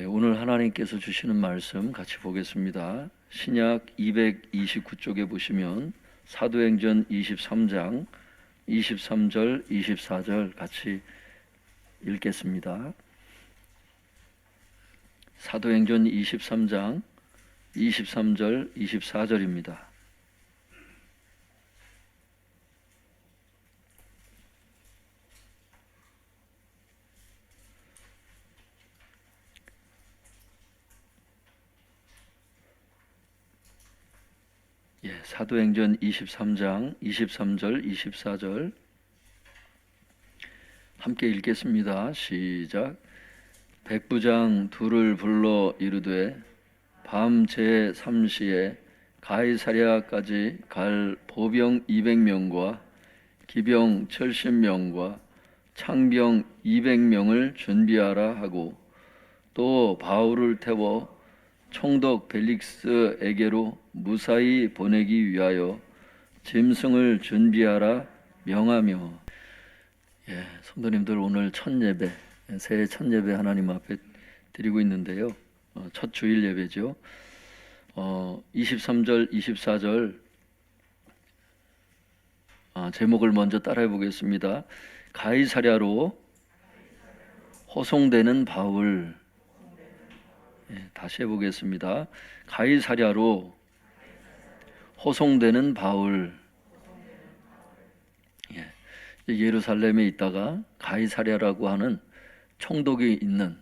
오늘 하나님께서 주시는 말씀 같이 보겠습니다. 신약 229쪽에 보시면 사도행전 23장 23절 24절 같이 읽겠습니다. 사도행전 23장 23절 24절입니다. 사도행전 23장 23절 24절 함께 읽겠습니다. 시작. 백부장 둘을 불러 이르되 밤 제3시에 가이사랴까지 갈 보병 200명과 기병 70명과 창병 200명을 준비하라 하고 또 바울을 태워 총독 벨릭스에게로 무사히 보내기 위하여 짐승을 준비하라 명하며. 성도님들, 오늘 첫 예배, 새해 첫 예배 하나님 앞에 드리고 있는데요. 첫 주일 예배죠. 23절 24절 제목을 먼저 따라해 보겠습니다. 가이사랴로 호송되는 바울. 다시 해보겠습니다. 가이사랴로 호송되는 바울. 예루살렘에 있다가 가이사랴라고 하는 총독이 있는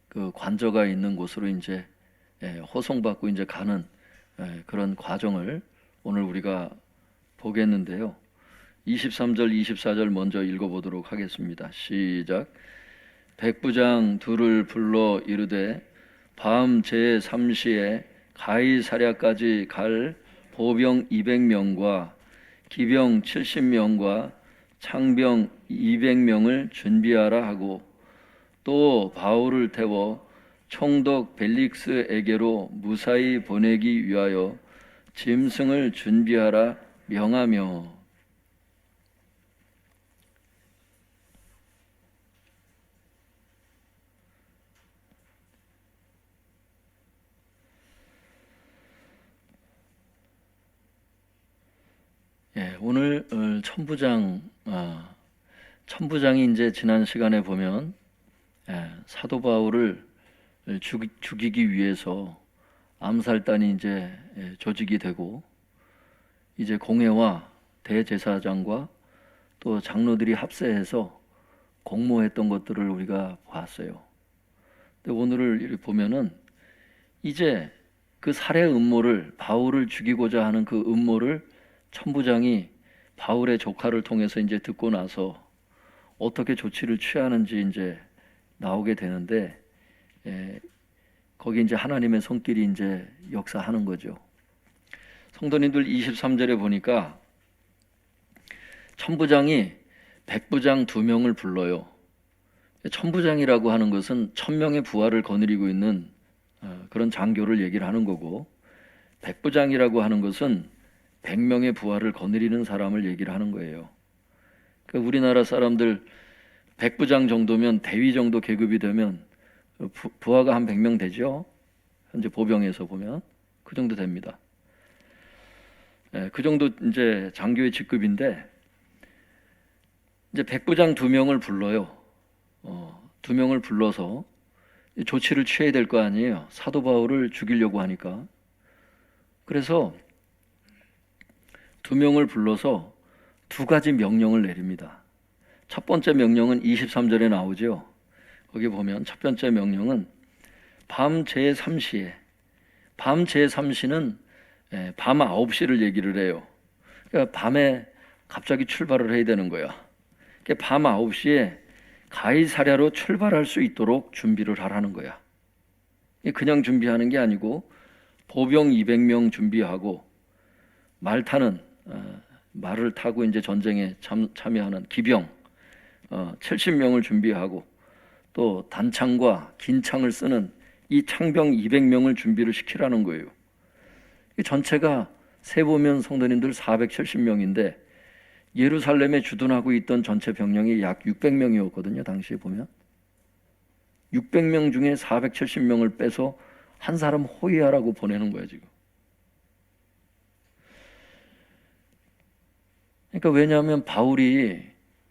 그 관저가 있는 곳으로 이제 호송받고 이제 가는 그런 과정을 오늘 우리가 보겠는데요. 23절 24절 먼저 읽어보도록 하겠습니다. 시작. 백부장 둘을 불러 이르되 밤 제3시에 가이사랴까지 갈 보병 200명과 기병 70명과 창병 200명을 준비하라 하고 또 바울을 태워 총독 벨릭스에게로 무사히 보내기 위하여 짐승을 준비하라 명하며. 오늘 천부장이 이제 지난 시간에 보면 사도 바울을 죽이기 위해서 암살단이 이제 조직이 되고 이제 공회와 대제사장과 또 장로들이 합세해서 공모했던 것들을 우리가 봤어요. 근데 오늘을 보면은 이제 그 살해 음모를, 바울을 죽이고자 하는 그 음모를 천부장이 바울의 조카를 통해서 이제 듣고 나서 어떻게 조치를 취하는지 이제 나오게 되는데, 거기 이제 하나님의 손길이 이제 역사하는 거죠. 성도님들, 23절에 보니까 천부장이 백부장 2명을 불러요. 천부장이라고 하는 것은 1000명의 부하를 거느리고 있는 그런 장교를 얘기를 하는 거고, 백부장이라고 하는 것은 100명의 부하를 거느리는 사람을 얘기를 하는 거예요. 그러니까 우리나라 사람들 백부장 정도면 대위 정도 계급이 되면 부하가 한 100명 되죠. 현재 보병에서 보면 그 정도 됩니다. 그 정도 이제 장교의 직급인데, 이제 백부장 2명을 불러요. 2명을 불러서 조치를 취해야 될 거 아니에요. 사도 바울을 죽이려고 하니까. 그래서 2명을 불러서 2가지 명령을 내립니다. 첫 번째 명령은 23절에 나오죠. 거기 보면 첫 번째 명령은 밤 제3시에, 밤 제3시는 밤 9시를 얘기를 해요. 그러니까 밤에 갑자기 출발을 해야 되는 거야. 그러니까 밤 9시에 가이사랴로 출발할 수 있도록 준비를 하라는 거야. 그냥 준비하는 게 아니고 보병 200명 준비하고 말을 타고 이제 전쟁에 참여하는 기병 70명을 준비하고 또 단창과 긴 창을 쓰는 이 창병 200명을 준비를 시키라는 거예요. 이 전체가 세보면 성도님들 470명인데 예루살렘에 주둔하고 있던 전체 병력이 약 600명이었거든요. 당시에 보면 600명 중에 470명을 빼서 한 사람 호위하라고 보내는 거야 지금. 그러니까 왜냐하면 바울이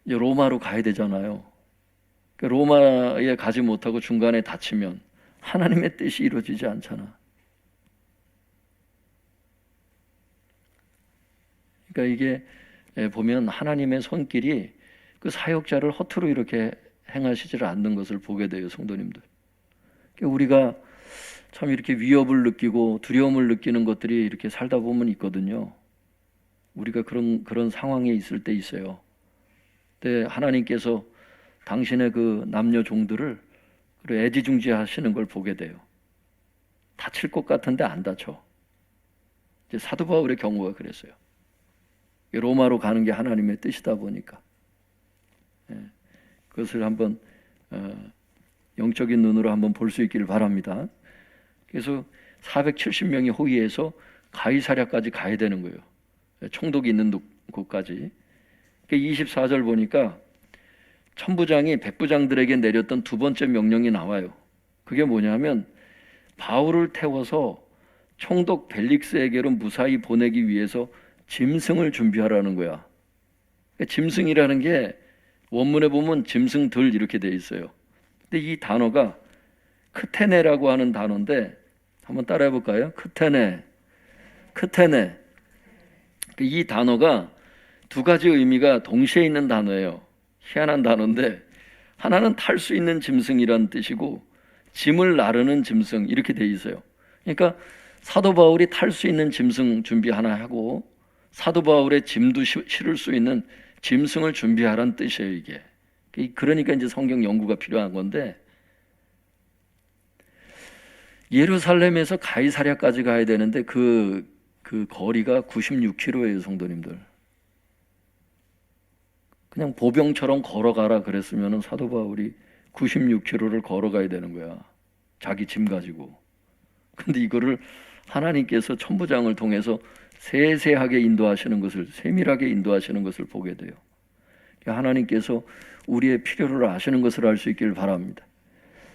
이제 로마로 가야 되잖아요. 그러니까 로마에 가지 못하고 중간에 다치면 하나님의 뜻이 이루어지지 않잖아. 그러니까 이게 보면 하나님의 손길이 그 사역자를 허투루 이렇게 행하시지를 않는 것을 보게 돼요, 성도님들. 그러니까 우리가 참 이렇게 위협을 느끼고 두려움을 느끼는 것들이 이렇게 살다 보면 있거든요. 우리가 그런 상황에 있을 때 있어요. 근데 하나님께서 당신의 그 남녀 종들을 애지중지하시는 걸 보게 돼요. 다칠 것 같은데 안 다쳐. 이제 사도 바울의 경우가 그랬어요. 로마로 가는 게 하나님의 뜻이다 보니까 그것을 한번 영적인 눈으로 한번 볼 수 있기를 바랍니다. 그래서 470명이 호위해서 가이사랴까지 가야 되는 거예요. 총독이 있는 곳까지. 24절 보니까 천부장이 백부장들에게 내렸던 두 번째 명령이 나와요. 그게 뭐냐면 바울을 태워서 총독 벨릭스에게로 무사히 보내기 위해서 짐승을 준비하라는 거야. 짐승이라는 게 원문에 보면 짐승들 이렇게 돼 있어요. 근데 이 단어가 크테네라고 하는 단어인데 한번 따라해 볼까요? 크테네. 이 단어가 두 가지 의미가 동시에 있는 단어예요. 희한한 단어인데 하나는 탈 수 있는 짐승이란 뜻이고 짐을 나르는 짐승 이렇게 돼 있어요. 그러니까 사도 바울이 탈 수 있는 짐승 준비 하나 하고 사도 바울의 짐도 실을 수 있는 짐승을 준비하라는 뜻이에요, 이게. 그러니까 이제 성경 연구가 필요한 건데 예루살렘에서 가이사랴까지 가야 되는데 그 거리가 96km예요, 성도님들. 그냥 보병처럼 걸어가라 그랬으면 사도 바울이 96km를 걸어가야 되는 거야. 자기 짐 가지고. 근데 이거를 하나님께서 천부장을 통해서 세세하게 인도하시는 것을, 세밀하게 인도하시는 것을 보게 돼요. 하나님께서 우리의 필요를 아시는 것을 알 수 있기를 바랍니다.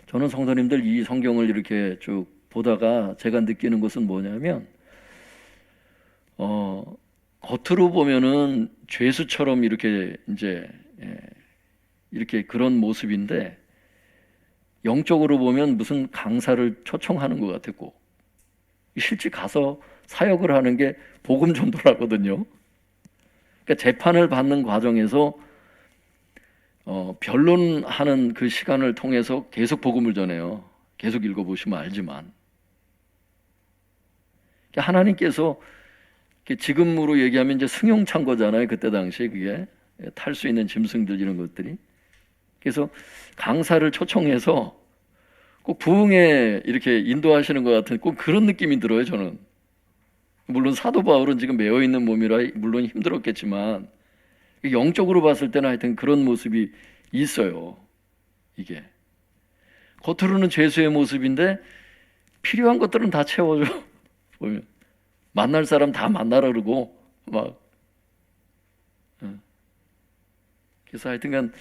저는 성도님들 이 성경을 이렇게 쭉 보다가 제가 느끼는 것은 뭐냐면 겉으로 보면은 죄수처럼 이렇게 이제 이렇게 그런 모습인데 영적으로 보면 무슨 강사를 초청하는 것 같았고 실제 가서 사역을 하는 게 복음 전도라거든요. 그러니까 재판을 받는 과정에서 변론하는 그 시간을 통해서 계속 복음을 전해요. 계속 읽어보시면 알지만 그러니까 하나님께서 지금으로 얘기하면 이제 승용차인 거잖아요. 그때 당시에 그게 탈 수 있는 짐승들 이런 것들이. 그래서 강사를 초청해서 꼭 부흥에 이렇게 인도하시는 것 같은 꼭 그런 느낌이 들어요. 저는 물론 사도 바울은 지금 매어 있는 몸이라 물론 힘들었겠지만 영적으로 봤을 때는 하여튼 그런 모습이 있어요. 이게 겉으로는 죄수의 모습인데 필요한 것들은 다 채워줘. 보면 만날 사람 다 만나라 그러고 막 그래서 하여튼간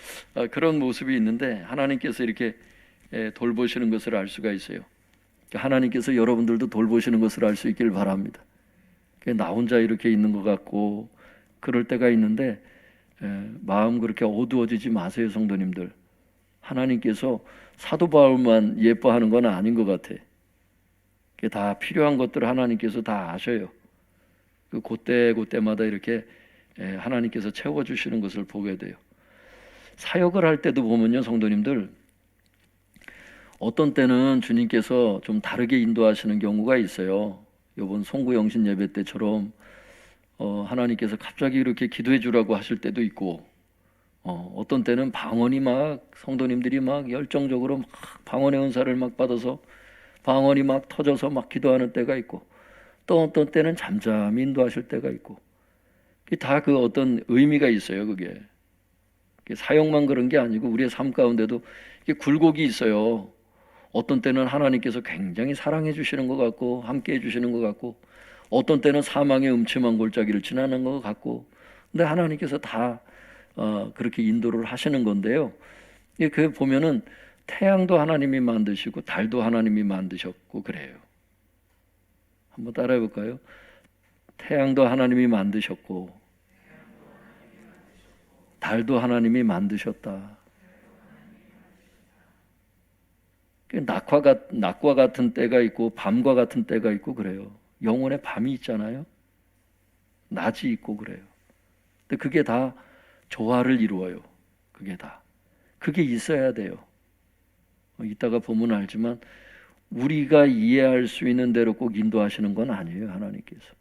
그런 모습이 있는데 하나님께서 이렇게 돌보시는 것을 알 수가 있어요. 하나님께서 여러분들도 돌보시는 것을 알 수 있기를 바랍니다. 나 혼자 이렇게 있는 것 같고 그럴 때가 있는데 마음 그렇게 어두워지지 마세요, 성도님들. 하나님께서 사도 바울만 예뻐하는 건 아닌 것 같아. 다 필요한 것들을 하나님께서 다 아셔요. 그때마다 이렇게 하나님께서 채워주시는 것을 보게 돼요. 사역을 할 때도 보면요, 성도님들, 어떤 때는 주님께서 좀 다르게 인도하시는 경우가 있어요. 이번 송구영신 예배 때처럼 하나님께서 갑자기 이렇게 기도해 주라고 하실 때도 있고, 어떤 때는 방언이 막 성도님들이 막 열정적으로 막 방언의 은사를 막 받아서 방언이 막 터져서 막 기도하는 때가 있고, 또 어떤 때는 잠잠히 인도하실 때가 있고, 다 그 어떤 의미가 있어요. 그게 사역만 그런 게 아니고 우리의 삶 가운데도 이게 굴곡이 있어요. 어떤 때는 하나님께서 굉장히 사랑해 주시는 것 같고 함께 해 주시는 것 같고 어떤 때는 사망의 음침한 골짜기를 지나는 것 같고 근데 하나님께서 다 그렇게 인도를 하시는 건데요. 그 보면은 태양도 하나님이 만드시고 달도 하나님이 만드셨고 그래요. 한번 따라해 볼까요? 태양도 하나님이 만드셨고 달도 하나님이 만드셨다. 낮과 같은 때가 있고 밤과 같은 때가 있고 그래요. 영혼의 밤이 있잖아요. 낮이 있고 그래요. 근데 그게 다 조화를 이루어요. 그게 있어야 돼요. 이따가 보면 알지만 우리가 이해할 수 있는 대로 꼭 인도하시는 건 아니에요. 하나님께서.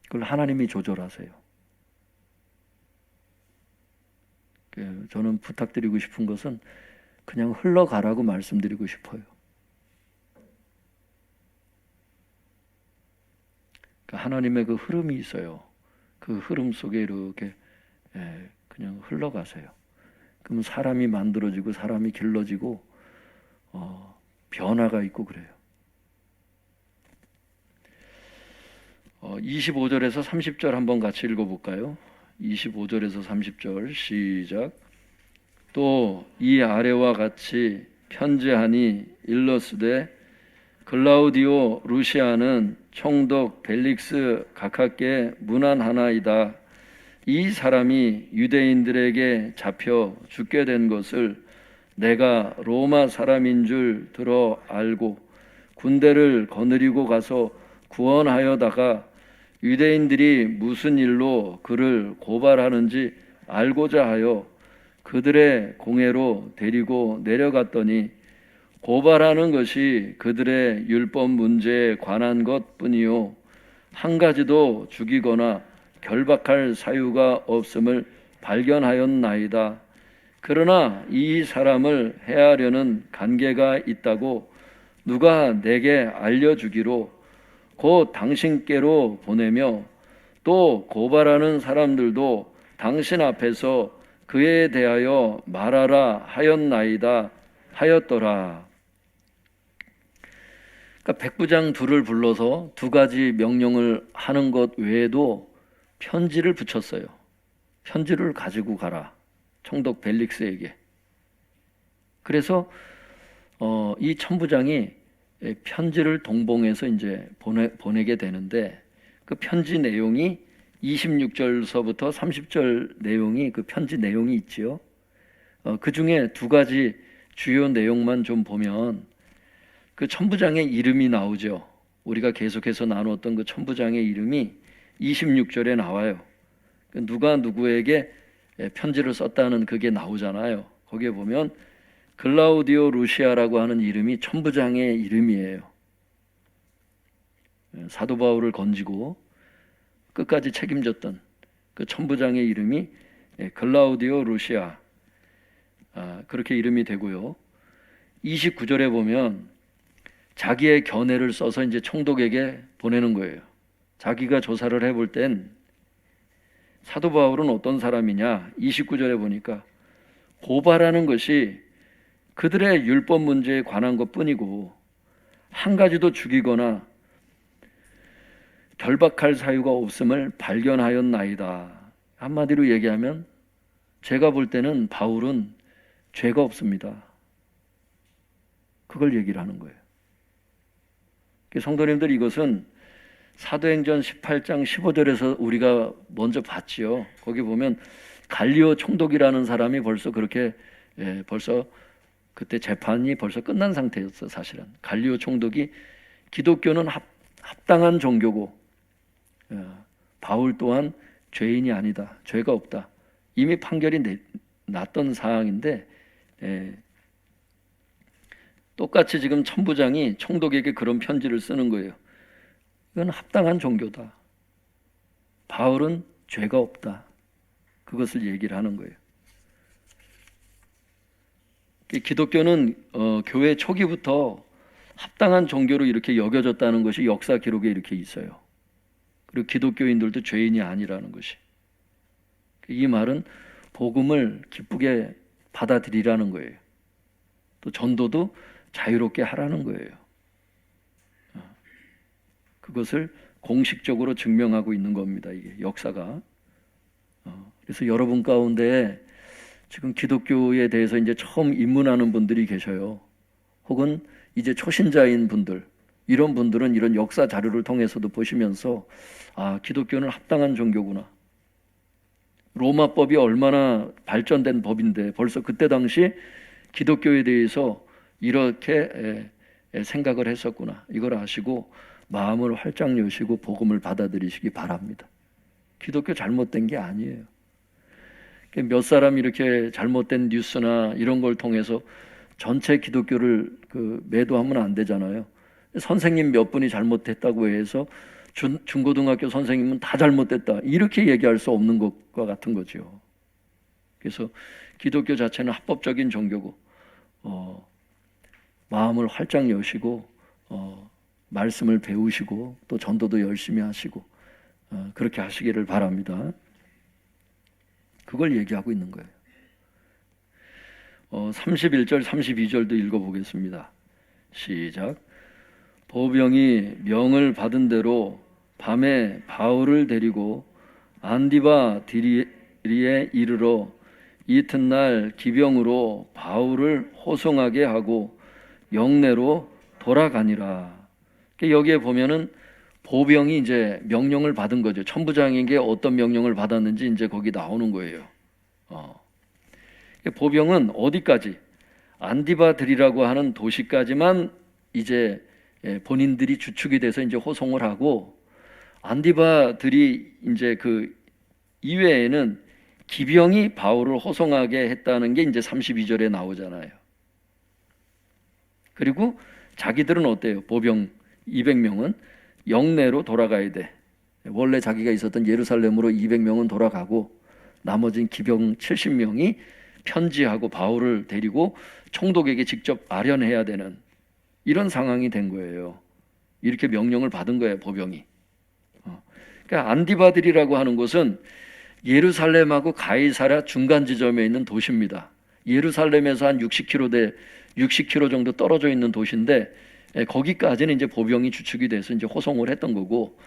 그걸 하나님이 조절하세요. 저는 부탁드리고 싶은 것은 그냥 흘러가라고 말씀드리고 싶어요. 하나님의 그 흐름이 있어요. 그 흐름 속에 이렇게 그냥 흘러가세요. 그러면 사람이 만들어지고 사람이 길러지고 변화가 있고 그래요. 25절에서 30절 한번 같이 읽어볼까요? 25절에서 30절 시작. 또 이 아래와 같이 편지하니 일러스되 글라우디오 루시아는 총독 벨릭스 각하께 문안하나이다. 이 사람이 유대인들에게 잡혀 죽게 된 것을 내가 로마 사람인 줄 들어 알고 군대를 거느리고 가서 구원하여다가 유대인들이 무슨 일로 그를 고발하는지 알고자 하여 그들의 공회로 데리고 내려갔더니 고발하는 것이 그들의 율법 문제에 관한 것뿐이요 한 가지도 죽이거나 결박할 사유가 없음을 발견하였나이다. 그러나 이 사람을 해하려는 관계가 있다고 누가 내게 알려주기로 곧 당신께로 보내며 또 고발하는 사람들도 당신 앞에서 그에 대하여 말하라 하였나이다 하였더라. 그러니까 백부장 둘을 불러서 두 가지 명령을 하는 것 외에도 편지를 붙였어요. 편지를 가지고 가라. 총독 벨릭스에게. 그래서 이 천부장이 편지를 동봉해서 이제 보내게 되는데 그 편지 내용이 26절서부터 30절 내용이 그 편지 내용이 있지요. 그 중에 두 가지 주요 내용만 좀 보면 그 천부장의 이름이 나오죠. 우리가 계속해서 나누었던 그 천부장의 이름이 26절에 나와요. 누가 누구에게 편지를 썼다는 그게 나오잖아요. 거기에 보면 글라우디오 루시아라고 하는 이름이 천부장의 이름이에요. 사도 바울을 건지고 끝까지 책임졌던 그 천부장의 이름이 글라우디오 루시아, 그렇게 이름이 되고요. 29절에 보면 자기의 견해를 써서 이제 총독에게 보내는 거예요. 자기가 조사를 해볼 땐 사도 바울은 어떤 사람이냐? 29절에 보니까 고발하는 것이 그들의 율법 문제에 관한 것뿐이고 한 가지도 죽이거나 결박할 사유가 없음을 발견하였나이다. 한마디로 얘기하면 제가 볼 때는 바울은 죄가 없습니다. 그걸 얘기를 하는 거예요. 성도님들, 이것은 사도행전 18장 15절에서 우리가 먼저 봤지요. 거기 보면 갈리오 총독이라는 사람이 벌써 그렇게 벌써 그때 재판이 벌써 끝난 상태였어. 사실은 갈리오 총독이 기독교는 합당한 종교고 바울 또한 죄인이 아니다, 죄가 없다, 이미 판결이 났던 사항인데 똑같이 지금 천부장이 총독에게 그런 편지를 쓰는 거예요. 이건 합당한 종교다, 바울은 죄가 없다, 그것을 얘기를 하는 거예요. 기독교는 교회 초기부터 합당한 종교로 이렇게 여겨졌다는 것이 역사 기록에 이렇게 있어요. 그리고 기독교인들도 죄인이 아니라는 것이. 이 말은 복음을 기쁘게 받아들이라는 거예요. 또 전도도 자유롭게 하라는 거예요. 그것을 공식적으로 증명하고 있는 겁니다. 이게 역사가. 그래서 여러분 가운데 지금 기독교에 대해서 이제 처음 입문하는 분들이 계셔요. 혹은 이제 초신자인 분들, 이런 분들은 이런 역사 자료를 통해서도 보시면서 아, 기독교는 합당한 종교구나. 로마법이 얼마나 발전된 법인데 벌써 그때 당시 기독교에 대해서 이렇게 생각을 했었구나. 이걸 아시고 마음을 활짝 여시고 복음을 받아들이시기 바랍니다. 기독교 잘못된 게 아니에요. 몇 사람이 이렇게 잘못된 뉴스나 이런 걸 통해서 전체 기독교를 매도하면 안 되잖아요. 선생님 몇 분이 잘못했다고 해서 중고등학교 선생님은 다 잘못됐다, 이렇게 얘기할 수 없는 것과 같은 거죠. 그래서 기독교 자체는 합법적인 종교고 마음을 활짝 여시고 말씀을 배우시고 또 전도도 열심히 하시고 그렇게 하시기를 바랍니다. 그걸 얘기하고 있는 거예요. 31절 32절도 읽어보겠습니다. 시작. 보병이 명을 받은 대로 밤에 바울을 데리고 안디바 디리에 이르러 이튿날 기병으로 바울을 호송하게 하고 영내로 돌아가니라. 여기에 보면은 보병이 이제 명령을 받은 거죠. 천부장에게 어떤 명령을 받았는지 이제 거기 나오는 거예요. 보병은 어디까지? 안디바들이라고 하는 도시까지만 이제 본인들이 주축이 돼서 이제 호송을 하고, 안디바들이 이제 그 이외에는 기병이 바울을 호송하게 했다는 게 이제 32절에 나오잖아요. 그리고 자기들은 어때요? 보병 200명은 영내로 돌아가야 돼. 원래 자기가 있었던 예루살렘으로 200명은 돌아가고 나머진 기병 70명이 편지하고 바울을 데리고 총독에게 직접 아련해야 되는 이런 상황이 된 거예요. 이렇게 명령을 받은 거예요, 보병이. 그러니까 안디바들이라고 하는 곳은 예루살렘하고 가이사랴 중간 지점에 있는 도시입니다. 예루살렘에서 한 60km 정도 떨어져 있는 도시인데 거기까지는 이제 보병이 주축이 돼서 이제 호송을 했던 거고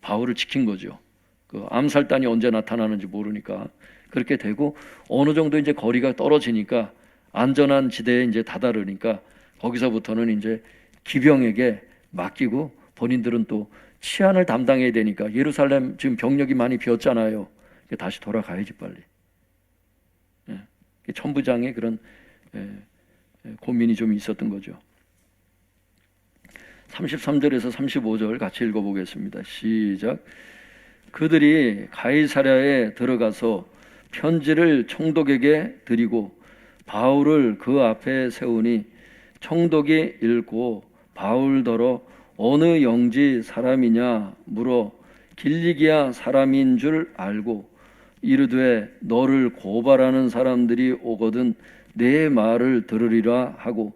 바울을 지킨 거죠. 그 암살단이 언제 나타나는지 모르니까 그렇게 되고, 어느 정도 이제 거리가 떨어지니까 안전한 지대에 이제 다다르니까 거기서부터는 이제 기병에게 맡기고 본인들은 또 치안을 담당해야 되니까 예루살렘 지금 병력이 많이 비었잖아요. 다시 돌아가야지 빨리. 천부장의 그런 고민이 좀 있었던 거죠. 33절에서 35절 같이 읽어보겠습니다. 시작. 그들이 가이사랴에 들어가서 편지를 총독에게 드리고 바울을 그 앞에 세우니 총독이 읽고 바울더러 어느 영지 사람이냐 물어 길리기아 사람인 줄 알고 이르되 너를 고발하는 사람들이 오거든 내 말을 들으리라 하고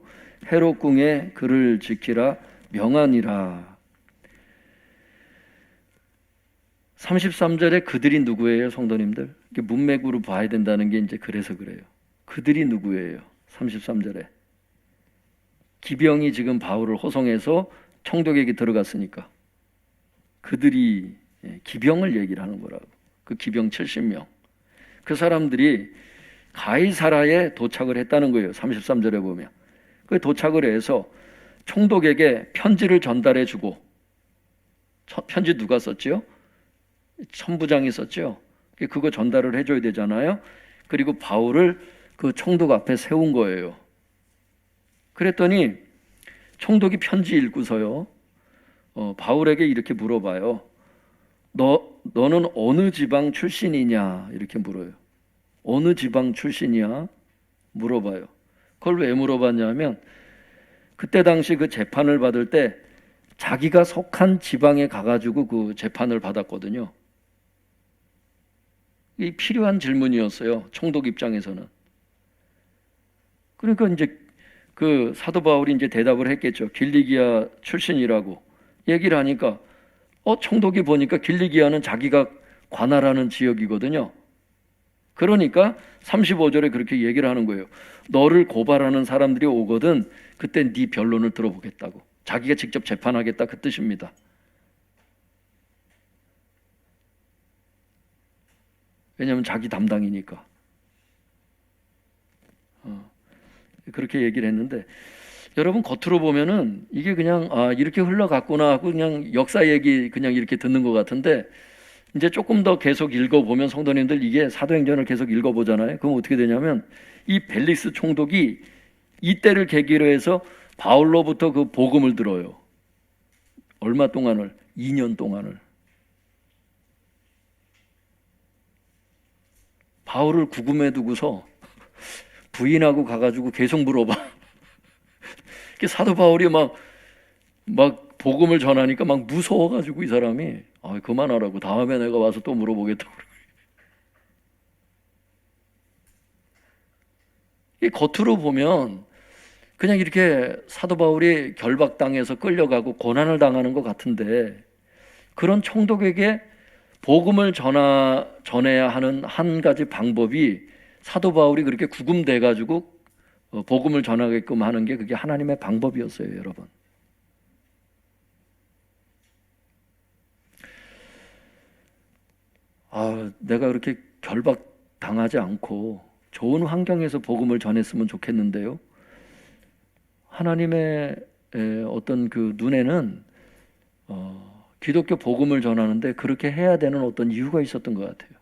헤롯궁에 그를 지키라 명하니라. 33절에 그들이 누구예요, 성도님들? 문맥으로 봐야 된다는 게 이제 그래서 그래요. 그들이 누구예요? 33절에 기병이 지금 바울을 호송해서 총독에게 들어갔으니까 그들이 기병을 얘기를 하는 거라고. 그 기병 70명. 그 사람들이 가이사라에 도착을 했다는 거예요. 33절에 보면. 그 도착을 해서 총독에게 편지를 전달해 주고, 편지 누가 썼지요? 천부장이 썼죠. 그거 전달을 해줘야 되잖아요. 그리고 바울을 그 총독 앞에 세운 거예요. 그랬더니 총독이 편지 읽고서요, 바울에게 이렇게 물어봐요. 너는 어느 지방 출신이냐? 이렇게 물어요. 어느 지방 출신이야? 물어봐요. 그걸 왜 물어봤냐면 그때 당시 그 재판을 받을 때 자기가 속한 지방에 가가지고 그 재판을 받았거든요. 이 필요한 질문이었어요, 총독 입장에서는. 그러니까 이제 그 사도 바울이 이제 대답을 했겠죠. 길리기아 출신이라고 얘기를 하니까 총독이 보니까 길리기아는 자기가 관할하는 지역이거든요. 그러니까 35절에 그렇게 얘기를 하는 거예요. 너를 고발하는 사람들이 오거든 그때 네 변론을 들어보겠다고. 자기가 직접 재판하겠다, 그 뜻입니다. 왜냐하면 자기 담당이니까. 그렇게 얘기를 했는데, 여러분 겉으로 보면은 이게 그냥 이렇게 흘러갔구나 하고 그냥 역사 얘기 그냥 이렇게 듣는 것 같은데, 이제 조금 더 계속 읽어보면 성도님들, 이게 사도행전을 계속 읽어보잖아요. 그럼 어떻게 되냐면 이 벨릭스 총독이 이때를 계기로 해서 바울로부터 그 복음을 들어요. 얼마 동안을? 2년 동안을. 바울을 구금해 두고서 부인하고 가가지고 계속 물어봐. 사도 바울이 막 복음을 전하니까 막 무서워가지고 이 사람이 그만하라고, 다음에 내가 와서 또 물어보겠다고. 이 겉으로 보면 그냥 이렇게 사도 바울이 결박당해서 끌려가고 고난을 당하는 것 같은데, 그런 총독에게 복음을 전해야 하는 한 가지 방법이, 사도 바울이 그렇게 구금돼 가지고 복음을 전하게끔 하는 게, 그게 하나님의 방법이었어요, 여러분. 내가 그렇게 결박당하지 않고 좋은 환경에서 복음을 전했으면 좋겠는데요. 하나님의 어떤 그 눈에는 기독교 복음을 전하는데 그렇게 해야 되는 어떤 이유가 있었던 것 같아요.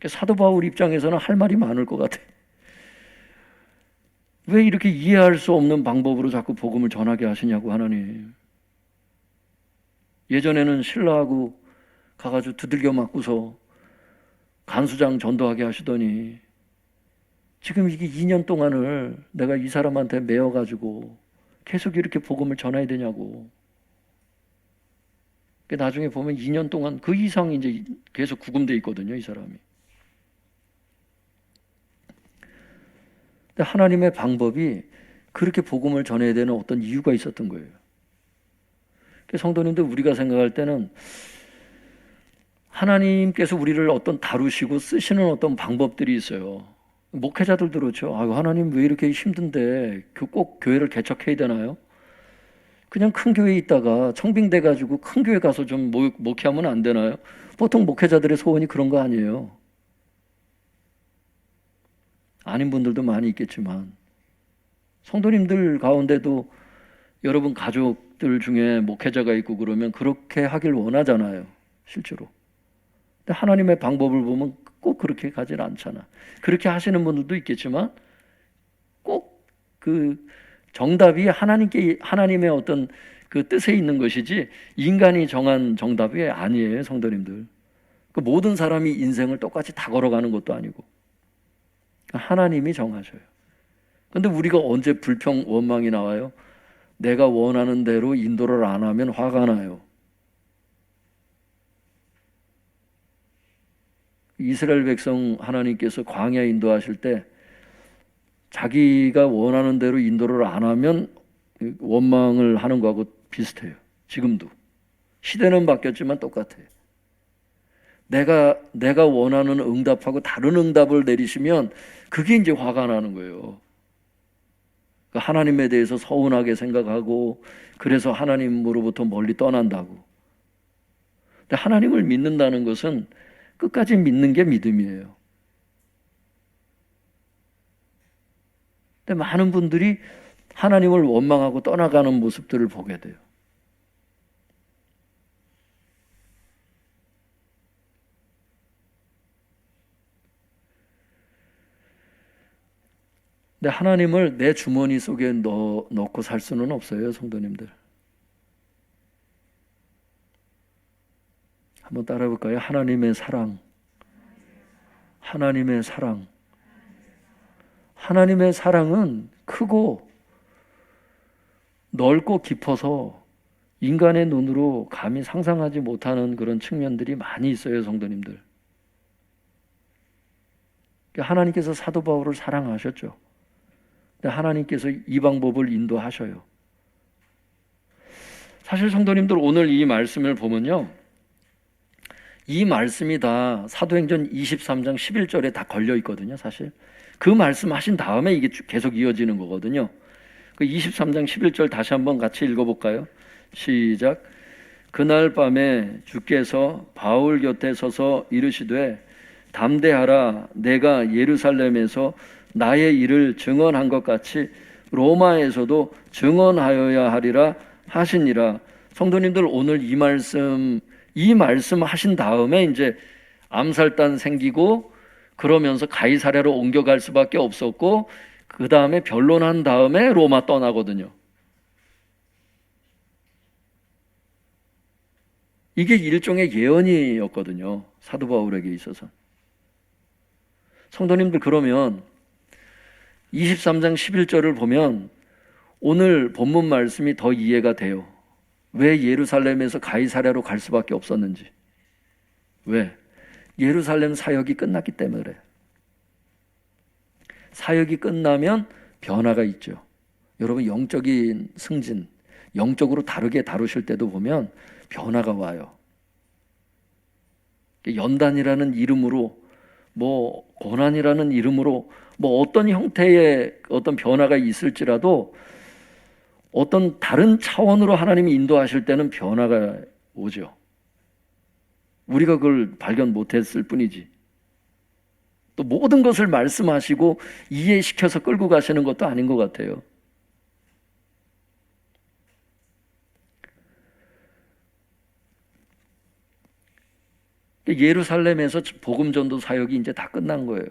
사도 바울 입장에서는 할 말이 많을 것 같아요. 왜 이렇게 이해할 수 없는 방법으로 자꾸 복음을 전하게 하시냐고, 하나님. 예전에는 신라하고 가가지고 두들겨 맞고서 간수장 전도하게 하시더니, 지금 이게 2년 동안을 내가 이 사람한테 매어가지고 계속 이렇게 복음을 전해야 되냐고. 나중에 보면 2년 동안 그 이상 이제 계속 구금돼 있거든요, 이 사람이. 근데 하나님의 방법이 그렇게 복음을 전해야 되는 어떤 이유가 있었던 거예요. 성도님들, 우리가 생각할 때는 하나님께서 우리를 어떤 다루시고 쓰시는 어떤 방법들이 있어요. 목회자들도 그렇죠. 하나님 왜 이렇게 힘든데 꼭 교회를 개척해야 되나요? 그냥 큰 교회에 있다가 청빙돼 가지고 큰 교회 가서 좀 목회하면 안 되나요? 보통 목회자들의 소원이 그런 거 아니에요. 아닌 분들도 많이 있겠지만, 성도님들 가운데도 여러분 가족들 중에 목회자가 있고 그러면 그렇게 하길 원하잖아요, 실제로. 근데 하나님의 방법을 보면 꼭 그렇게 가지는 않잖아. 그렇게 하시는 분들도 있겠지만 꼭 그 정답이 하나님의 어떤 그 뜻에 있는 것이지 인간이 정한 정답이 아니에요, 성도님들. 그 모든 사람이 인생을 똑같이 다 걸어가는 것도 아니고 하나님이 정하셔요. 근데 우리가 언제 불평, 원망이 나와요? 내가 원하는 대로 인도를 안 하면 화가 나요. 이스라엘 백성 하나님께서 광야 인도하실 때 자기가 원하는 대로 인도를 안 하면 원망을 하는 거하고 비슷해요. 지금도. 시대는 바뀌었지만 똑같아요. 내가 원하는 응답하고 다른 응답을 내리시면 그게 이제 화가 나는 거예요. 하나님에 대해서 서운하게 생각하고, 그래서 하나님으로부터 멀리 떠난다고. 근데 하나님을 믿는다는 것은 끝까지 믿는 게 믿음이에요. 근데 많은 분들이 하나님을 원망하고 떠나가는 모습들을 보게 돼요. 근데 하나님을 내 주머니 속에 넣고 살 수는 없어요, 성도님들. 한번 따라해 볼까요? 하나님의 사랑. 하나님의 사랑. 하나님의 사랑은 크고 넓고 깊어서 인간의 눈으로 감히 상상하지 못하는 그런 측면들이 많이 있어요, 성도님들. 하나님께서 사도 바울을 사랑하셨죠. 근데 하나님께서 이 방법을 인도하셔요. 사실 성도님들, 오늘 이 말씀을 보면요, 이 말씀이 다 사도행전 23장 11절에 다 걸려 있거든요, 사실. 그 말씀 하신 다음에 이게 계속 이어지는 거거든요. 그 23장 11절 다시 한번 같이 읽어볼까요? 시작. 그날 밤에 주께서 바울 곁에 서서 이르시되 담대하라, 내가 예루살렘에서 나의 일을 증언한 것 같이 로마에서도 증언하여야 하리라 하시니라. 성도님들, 오늘 이 말씀 하신 다음에 이제 암살단 생기고 그러면서 가이사랴로 옮겨갈 수밖에 없었고, 그 다음에 변론한 다음에 로마 떠나거든요. 이게 일종의 예언이었거든요, 사도 바울에게 있어서. 성도님들, 그러면 23장 11절을 보면 오늘 본문 말씀이 더 이해가 돼요. 왜 예루살렘에서 가이사랴로 갈 수밖에 없었는지. 왜? 예루살렘 사역이 끝났기 때문에 그래요. 사역이 끝나면 변화가 있죠. 여러분, 영적인 승진, 영적으로 다르게 다루실 때도 보면 변화가 와요. 연단이라는 이름으로, 고난이라는 이름으로 어떤 형태의 어떤 변화가 있을지라도 어떤 다른 차원으로 하나님이 인도하실 때는 변화가 오죠. 우리가 그걸 발견 못했을 뿐이지. 또 모든 것을 말씀하시고 이해시켜서 끌고 가시는 것도 아닌 것 같아요. 예루살렘에서 복음 전도 사역이 이제 다 끝난 거예요.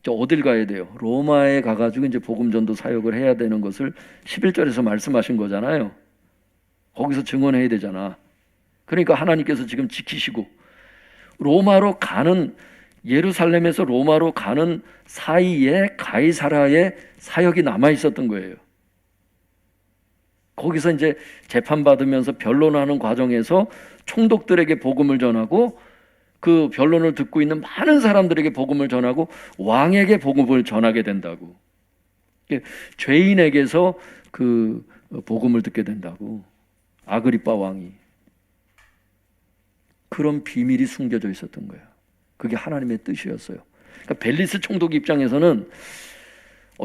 이제 어딜 가야 돼요? 로마에 가가지고 이제 복음 전도 사역을 해야 되는 것을 11절에서 말씀하신 거잖아요. 거기서 증언해야 되잖아. 그러니까 하나님께서 지금 지키시고, 예루살렘에서 로마로 가는 사이에 가이사랴의 사역이 남아 있었던 거예요. 거기서 이제 재판받으면서 변론하는 과정에서 총독들에게 복음을 전하고, 그 변론을 듣고 있는 많은 사람들에게 복음을 전하고 왕에게 복음을 전하게 된다고. 죄인에게서 그 복음을 듣게 된다고. 아그리빠 왕이. 그런 비밀이 숨겨져 있었던 거예요. 그게 하나님의 뜻이었어요. 그러니까 벨리스 총독 입장에서는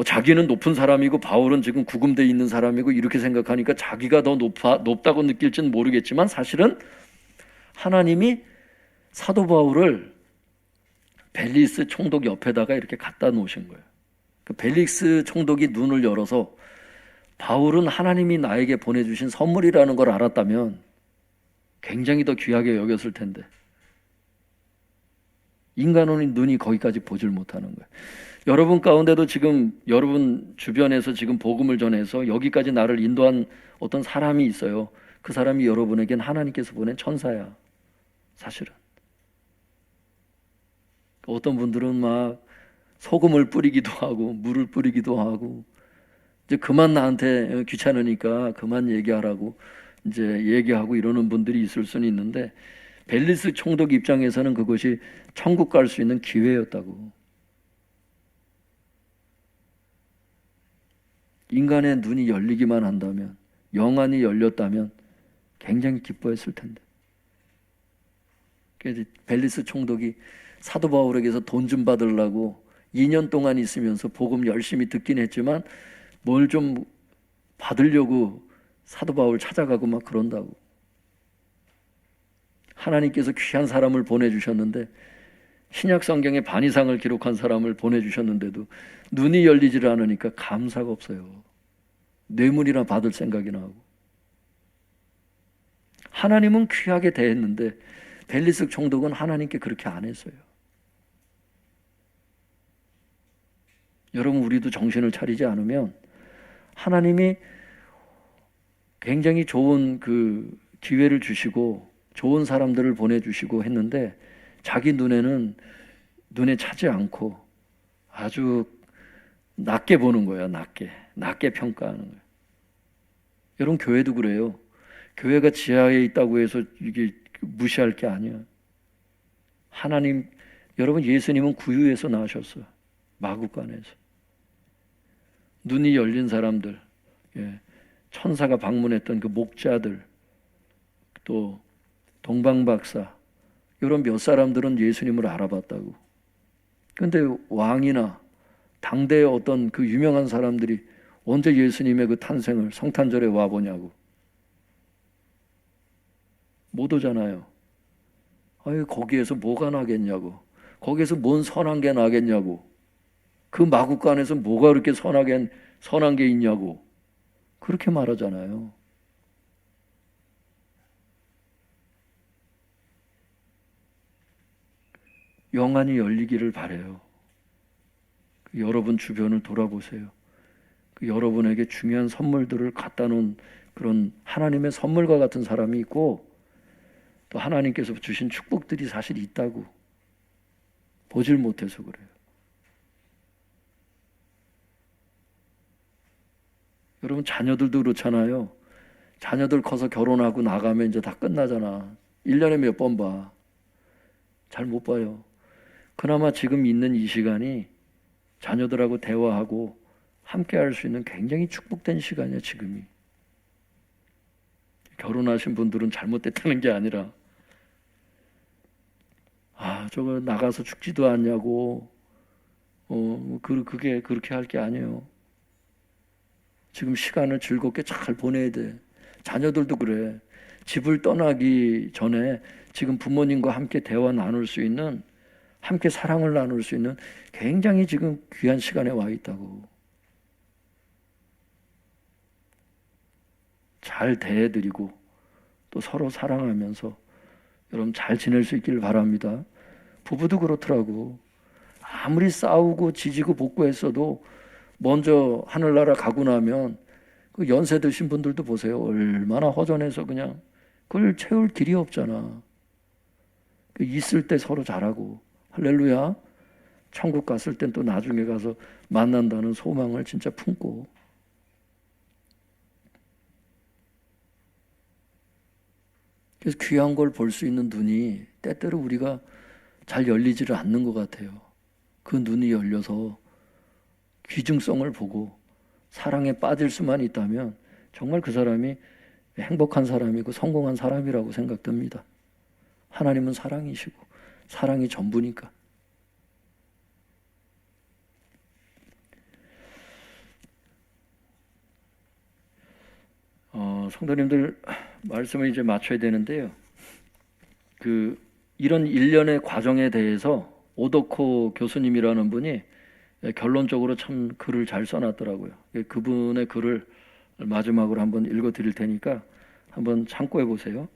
자기는 높은 사람이고 바울은 지금 구금되어 있는 사람이고 이렇게 생각하니까 자기가 더 높다고 느낄지는 모르겠지만, 사실은 하나님이 사도 바울을 벨리스 총독 옆에다가 이렇게 갖다 놓으신 거예요. 그 벨리스 총독이 눈을 열어서 바울은 하나님이 나에게 보내주신 선물이라는 걸 알았다면 굉장히 더 귀하게 여겼을 텐데, 인간의 눈이 거기까지 보질 못하는 거예요. 여러분 가운데도 지금 여러분 주변에서 지금 복음을 전해서 여기까지 나를 인도한 어떤 사람이 있어요. 그 사람이 여러분에겐 하나님께서 보낸 천사야, 사실은. 어떤 분들은 막 소금을 뿌리기도 하고 물을 뿌리기도 하고, 이제 그만 나한테 귀찮으니까 그만 얘기하라고 이제 얘기하고 이러는 분들이 있을 수는 있는데, 벨리스 총독 입장에서는 그것이 천국 갈 수 있는 기회였다고. 인간의 눈이 열리기만 한다면, 영안이 열렸다면 굉장히 기뻐했을 텐데. 그래서 벨리스 총독이 사도 바울에게서 돈 좀 받으려고 2년 동안 있으면서 복음 열심히 듣긴 했지만 뭘 좀 받으려고 사도 바울 찾아가고 막 그런다고. 하나님께서 귀한 사람을 보내주셨는데, 신약 성경에 반 이상을 기록한 사람을 보내주셨는데도 눈이 열리지를 않으니까 감사가 없어요. 뇌물이나 받을 생각이 나고. 하나님은 귀하게 대했는데 벨리스 총독은 하나님께 그렇게 안 했어요. 여러분, 우리도 정신을 차리지 않으면 하나님이 굉장히 좋은 그 기회를 주시고 좋은 사람들을 보내주시고 했는데 자기 눈에 차지 않고 아주 낮게 보는 거예요. 낮게 평가하는 거예요. 여러분, 교회도 그래요. 교회가 지하에 있다고 해서 이게 무시할 게 아니야. 여러분, 예수님은 구유에서 나오셨어요. 마구간에서. 눈이 열린 사람들, 천사가 방문했던 그 목자들, 또 동방박사, 이런 몇 사람들은 예수님을 알아봤다고. 그런데 왕이나 당대의 어떤 그 유명한 사람들이 언제 예수님의 그 탄생을 성탄절에 와보냐고. 못 오잖아요. 거기에서 뭐가 나겠냐고. 거기에서 뭔 선한 게 나겠냐고. 그 마구간 안에서 뭐가 그렇게 선한 게 있냐고 그렇게 말하잖아요. 영안이 열리기를 바라요. 여러분 주변을 돌아보세요. 여러분에게 중요한 선물들을 갖다 놓은 그런 하나님의 선물과 같은 사람이 있고, 또 하나님께서 주신 축복들이 사실 있다고 보질 못해서 그래요. 여러분 자녀들도 그렇잖아요. 자녀들 커서 결혼하고 나가면 이제 다 끝나잖아. 1년에 몇 번 봐. 잘 못 봐요. 그나마 지금 있는 이 시간이 자녀들하고 대화하고 함께 할 수 있는 굉장히 축복된 시간이야, 지금이. 결혼하신 분들은 잘못됐다는 게 아니라, 저거 나가서 죽지도 않냐고, 그게 그렇게 할 게 아니에요. 지금 시간을 즐겁게 잘 보내야 돼. 자녀들도 그래. 집을 떠나기 전에 지금 부모님과 함께 대화 나눌 수 있는, 함께 사랑을 나눌 수 있는 굉장히 지금 귀한 시간에 와 있다고. 잘 대해드리고 또 서로 사랑하면서 여러분 잘 지낼 수 있길 바랍니다. 부부도 그렇더라고. 아무리 싸우고 지지고 볶고했어도 먼저 하늘나라 가고 나면 그 연세 드신 분들도 보세요. 얼마나 허전해서 그냥 그걸 채울 길이 없잖아. 있을 때 서로 잘하고 할렐루야. 천국 갔을 땐 또 나중에 가서 만난다는 소망을 진짜 품고. 그래서 귀한 걸 볼 수 있는 눈이 때때로 우리가 잘 열리지를 않는 것 같아요. 그 눈이 열려서 귀중성을 보고 사랑에 빠질 수만 있다면 정말 그 사람이 행복한 사람이고 성공한 사람이라고 생각됩니다. 하나님은 사랑이시고 사랑이 전부니까. 성도님들 말씀을 이제 맞춰야 되는데요. 이런 일련의 과정에 대해서 오도코 교수님이라는 분이 결론적으로 참 글을 잘 써놨더라고요. 그분의 글을 마지막으로 한번 읽어드릴 테니까 한번 참고해 보세요.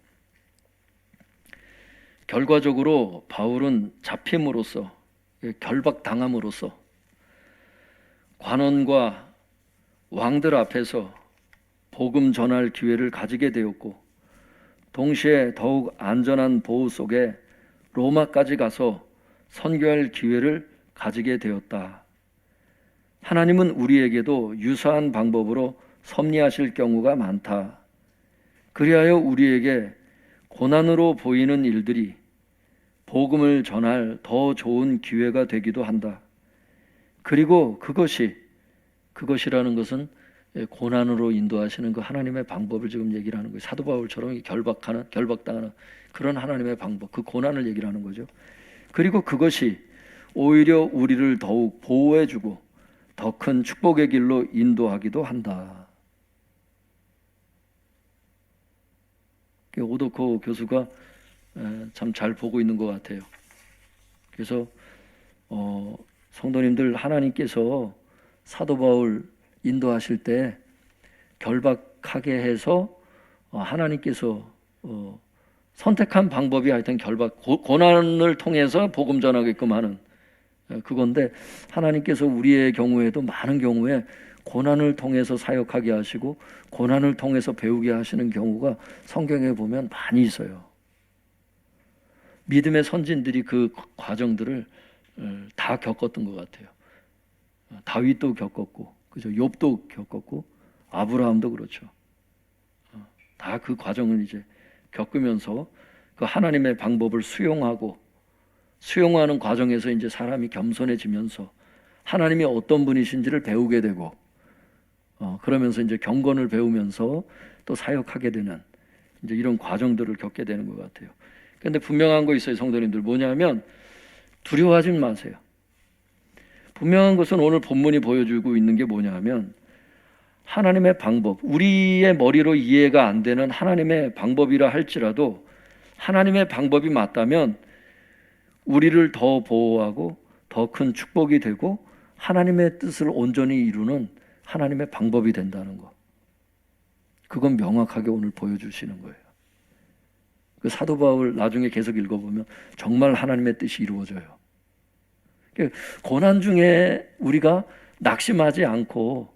결과적으로 바울은 잡힘으로써, 결박당함으로써 관원과 왕들 앞에서 복음 전할 기회를 가지게 되었고, 동시에 더욱 안전한 보호 속에 로마까지 가서 선교할 기회를 가지게 되었다. 하나님은 우리에게도 유사한 방법으로 섭리하실 경우가 많다. 그리하여 우리에게 고난으로 보이는 일들이 복음을 전할 더 좋은 기회가 되기도 한다. 그리고 그것이라는 것은 고난으로 인도하시는 그 하나님의 방법을 지금 얘기를 하는 거예요. 사도 바울처럼 결박당하는 그런 하나님의 방법, 그 고난을 얘기를 하는 거죠. 그리고 그것이 오히려 우리를 더욱 보호해주고 더 큰 축복의 길로 인도하기도 한다. 오도코 교수가 참 잘 보고 있는 것 같아요. 그래서 성도님들, 하나님께서 사도 바울 인도하실 때 결박하게 해서 하나님께서 선택한 방법이 하여튼 고난을 통해서 복음 전하게끔 하는 그건데, 하나님께서 우리의 경우에도 많은 경우에 고난을 통해서 사역하게 하시고 고난을 통해서 배우게 하시는 경우가 성경에 보면 많이 있어요. 믿음의 선진들이 그 과정들을 다 겪었던 것 같아요. 다윗도 겪었고, 그죠? 욥도 겪었고, 아브라함도 그렇죠. 다 그 과정을 이제 겪으면서 그 하나님의 방법을 수용하는 과정에서 이제 사람이 겸손해지면서 하나님이 어떤 분이신지를 배우게 되고, 그러면서 이제 경건을 배우면서 또 사역하게 되는 이제 이런 과정들을 겪게 되는 것 같아요. 그런데 분명한 거 있어요, 성도님들. 뭐냐면 두려워하지 마세요. 분명한 것은 오늘 본문이 보여주고 있는 게 뭐냐면 하나님의 방법, 우리의 머리로 이해가 안 되는 하나님의 방법이라 할지라도 하나님의 방법이 맞다면 우리를 더 보호하고 더 큰 축복이 되고 하나님의 뜻을 온전히 이루는 하나님의 방법이 된다는 거. 그건 명확하게 오늘 보여주시는 거예요. 그 사도 바울 나중에 계속 읽어보면 정말 하나님의 뜻이 이루어져요. 고난 중에 우리가 낙심하지 않고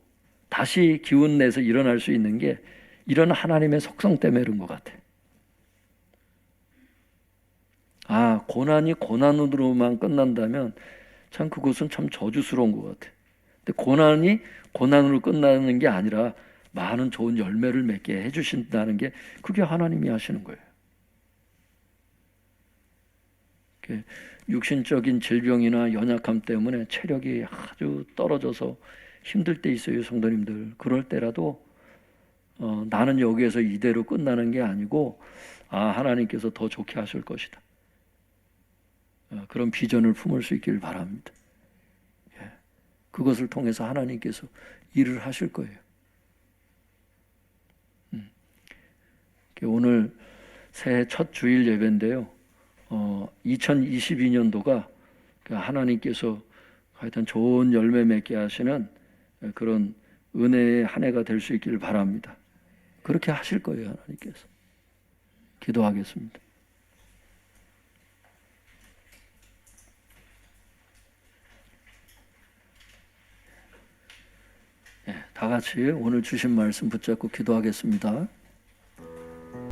다시 기운 내서 일어날 수 있는 게 이런 하나님의 속성 때문에 그런 것 같아. 아, 고난이 고난으로만 끝난다면 참 그것은 참 저주스러운 것 같아. 근데 고난이 고난으로 끝나는 게 아니라 많은 좋은 열매를 맺게 해주신다는 게 그게 하나님이 하시는 거예요. 육신적인 질병이나 연약함 때문에 체력이 아주 떨어져서 힘들 때 있어요, 성도님들. 그럴 때라도 나는 여기에서 이대로 끝나는 게 아니고 하나님께서 더 좋게 하실 것이다. 그런 비전을 품을 수 있기를 바랍니다. 그것을 통해서 하나님께서 일을 하실 거예요. 오늘 새해 첫 주일 예배인데요. 2022년도가 하나님께서 하여튼 좋은 열매 맺게 하시는 그런 은혜의 한 해가 될 수 있기를 바랍니다. 그렇게 하실 거예요, 하나님께서. 기도하겠습니다. 다 같이 오늘 주신 말씀 붙잡고 기도하겠습니다.